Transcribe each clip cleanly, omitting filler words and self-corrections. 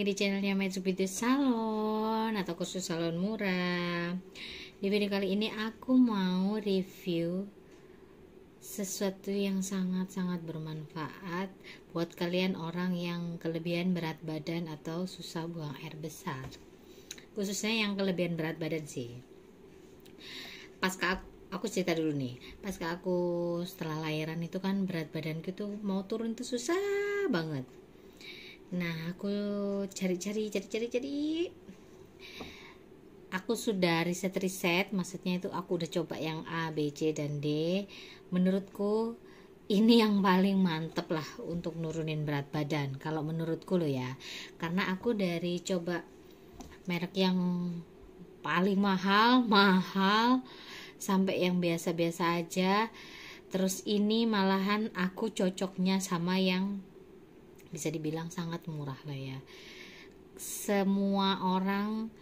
lagi di channelnya Metsu Beauty Salon atau khusus salon murah. Di video kali ini aku mau review sesuatu yang sangat-sangat bermanfaat buat kalian orang yang kelebihan berat badan atau susah buang air besar. Khususnya yang kelebihan berat badan sih. Aku cerita dulu nih. Pasca aku setelah lahiran itu kan berat badanku tuh mau turun tuh susah banget. Nah, aku cari. Aku sudah riset, maksudnya itu aku udah coba yang A, B, C, dan D. Menurutku ini yang paling mantep lah untuk nurunin berat badan. Kalau menurutku loh ya, karena aku dari coba merek yang paling mahal sampai yang biasa-biasa aja. Terus ini malahan aku cocoknya sama yang bisa dibilang sangat murah lah ya, semua orang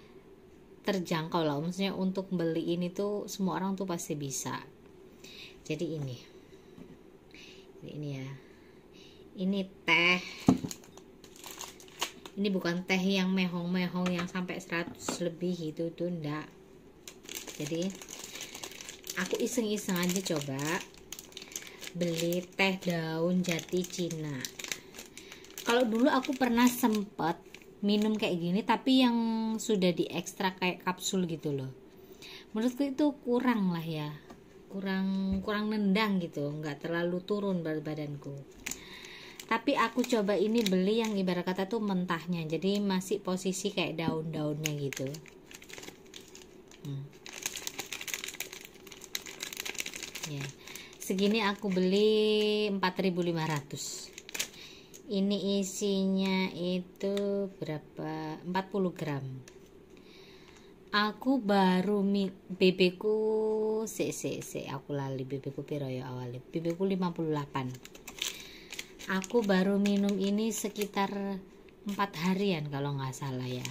terjangkau lah, maksudnya untuk beli ini tuh semua orang tuh pasti bisa. Jadi ini ya, ini teh, ini bukan teh yang mehong yang sampai 100 lebih itu tuh enggak. Jadi aku iseng-iseng aja coba beli teh daun jati Cina. Kalau dulu aku pernah sempet minum kayak gini, tapi yang sudah diekstrak kayak kapsul gitu loh. Menurutku itu kurang lah ya, kurang nendang gitu, nggak terlalu turun berat badanku. Tapi aku coba ini beli yang ibarat kata tuh mentahnya, jadi masih posisi kayak daun-daunnya gitu. Ya, segini aku beli 4.500. Ini isinya itu berapa? 40 gram. Aku baru BB ku aku lali BB ku piro ya awalnya. BB ku 58. Aku baru minum ini sekitar 4 harian kalau nggak salah ya.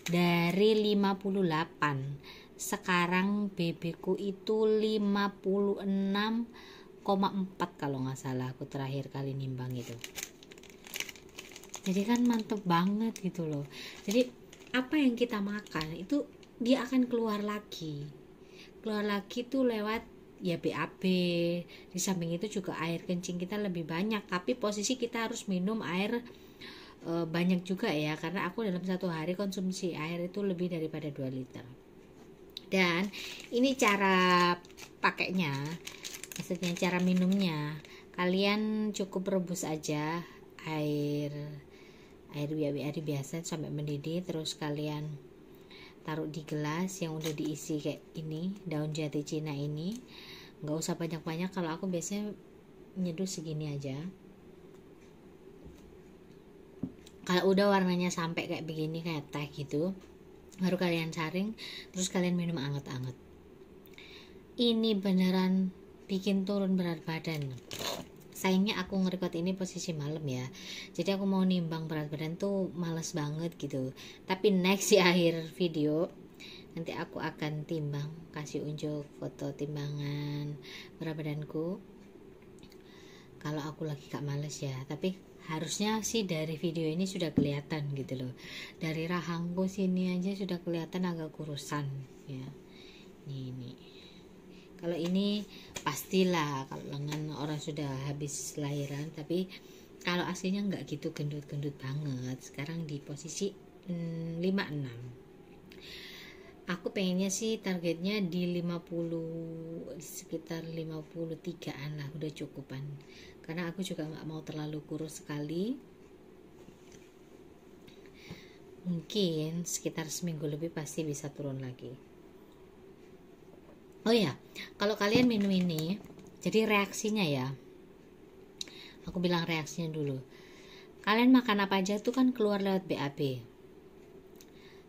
Dari 58 sekarang BB ku itu 56,4 kalau nggak salah, aku terakhir kali nimbang itu. Jadi kan mantep banget gitu loh. Jadi apa yang kita makan itu dia akan keluar lagi tuh lewat ya BAB. Di samping itu juga air kencing kita lebih banyak, tapi posisi kita harus minum air banyak juga ya, karena aku dalam satu hari konsumsi air itu lebih daripada 2 liter. Dan ini cara pakainya, maksudnya cara minumnya, kalian cukup rebus aja air biasa sampai mendidih, terus kalian taruh di gelas yang udah diisi kayak ini daun jati Cina ini. Nggak usah banyak-banyak, kalau aku biasanya nyeduh segini aja. Kalau udah warnanya sampai kayak begini, kayak teh gitu, baru kalian saring, terus kalian minum anget-anget. Ini beneran bikin turun berat badan. Sayangnya aku ngerekod ini posisi malam ya, jadi aku mau nimbang berat badan tuh males banget gitu. Tapi next di akhir video nanti aku akan timbang, kasih unjuk foto timbangan berat badanku kalau aku lagi gak males ya. Tapi harusnya sih dari video ini sudah kelihatan gitu loh, dari rahangku sini aja sudah kelihatan agak kurusan ya. Ini kalau ini pastilah kalau lengan orang sudah habis lahiran, tapi kalau aslinya nggak gitu gendut-gendut banget. Sekarang di posisi 56. Aku pengennya sih targetnya di 50, sekitar 53an lah, udah cukupan. Karena aku juga nggak mau terlalu kurus sekali. Mungkin sekitar seminggu lebih pasti bisa turun lagi. Oh ya, kalau kalian minum ini, jadi reaksinya ya, aku bilang reaksinya dulu. Kalian makan apa aja tuh kan keluar lewat BAB.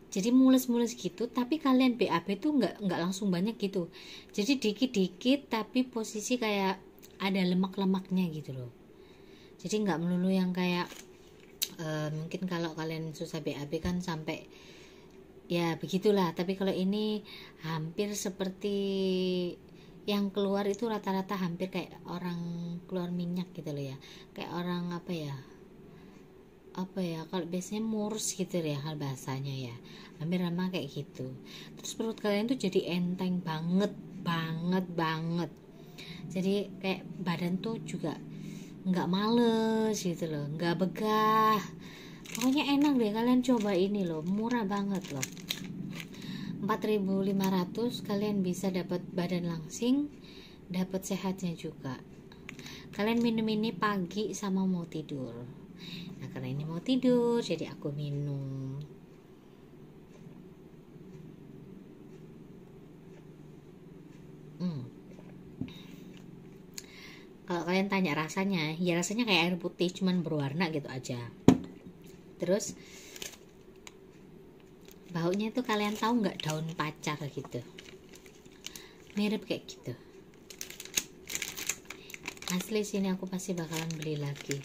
Jadi mules-mules gitu, tapi kalian BAB tuh nggak langsung banyak gitu. Jadi dikit-dikit, tapi posisi kayak ada lemak-lemaknya gitu loh. Jadi nggak melulu yang kayak mungkin kalau kalian susah BAB kan sampai ya begitulah. Tapi kalau ini hampir seperti yang keluar itu rata-rata hampir kayak orang keluar minyak gitu loh ya, kayak orang apa ya, apa ya, kalau biasanya murs gitu ya hal bahasanya ya, hampir sama kayak gitu. Terus perut kalian tuh jadi enteng banget banget banget, jadi kayak badan tuh juga nggak males gitu loh, nggak begah. Pokoknya enak deh, kalian coba ini loh, murah banget loh. 4.500 kalian bisa dapat badan langsing, dapat sehatnya juga. Kalian minum ini pagi sama mau tidur. Nah karena ini mau tidur jadi aku minum. Kalau kalian tanya rasanya, ya rasanya kayak air putih cuman berwarna gitu aja. Terus baunya tuh kalian tahu nggak, daun pacar gitu, mirip kayak gitu. Asli sini aku pasti bakalan beli lagi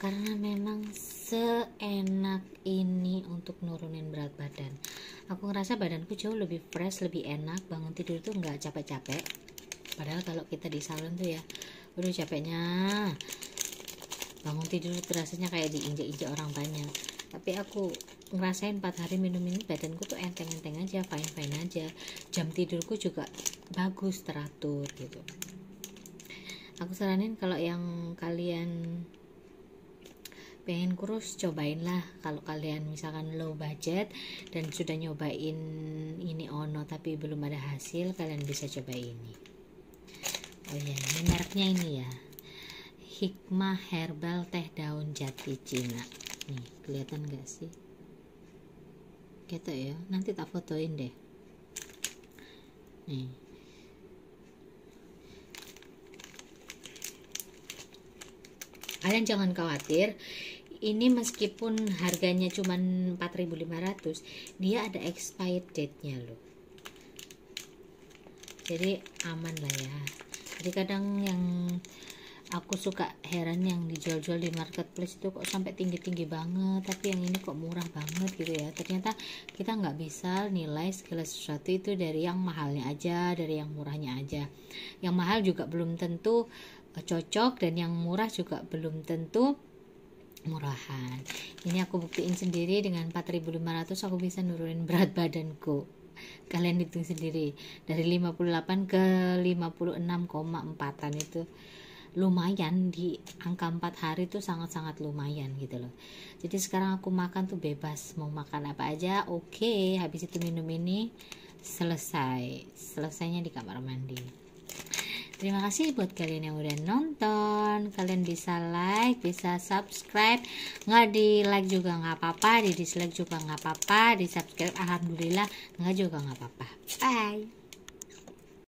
karena memang seenak ini untuk nurunin berat badan. Aku ngerasa badanku jauh lebih fresh, lebih enak, bangun tidur tuh nggak capek-capek. Padahal kalau kita di salon tuh ya, udah capeknya bangun tidur rasanya kayak diinjek-injek orang banyak. Tapi aku ngerasain 4 hari minum ini badanku tuh enteng-enteng aja, fine-fine aja. Jam tidurku juga bagus, teratur gitu. Aku saranin kalau yang kalian pengen kurus, cobain lah. Kalau kalian misalkan low budget dan sudah nyobain ini Ono tapi belum ada hasil, kalian bisa coba ini. Oh ya, ini mereknya ini ya, Hikmah Herbal Teh Daun Jati Cina. Nih, kelihatan gak sih? Gitu ya, nanti tak fotoin deh. Nih, kalian jangan khawatir, ini meskipun harganya cuma 4.500, dia ada expired date-nya loh. Jadi aman lah ya. Jadi kadang yang aku suka heran yang dijual-jual di marketplace itu kok sampai tinggi-tinggi banget, tapi yang ini kok murah banget gitu ya. Ternyata kita nggak bisa nilai segala sesuatu itu dari yang mahalnya aja, dari yang murahnya aja. Yang mahal juga belum tentu cocok, dan yang murah juga belum tentu murahan. Ini aku buktiin sendiri, dengan 4.500 aku bisa nurunin berat badanku. Kalian hitung sendiri, dari 58 ke 56,4an itu lumayan. Di angka 4 hari itu sangat-sangat lumayan gitu loh. Jadi sekarang aku makan tuh bebas, mau makan apa aja oke. Habis itu minum ini, selesainya di kamar mandi. Terima kasih buat kalian yang udah nonton. Kalian bisa like, bisa subscribe. Nggak di like juga nggak apa-apa, di dislike juga nggak apa-apa, di subscribe alhamdulillah, nggak juga nggak apa-apa. Bye.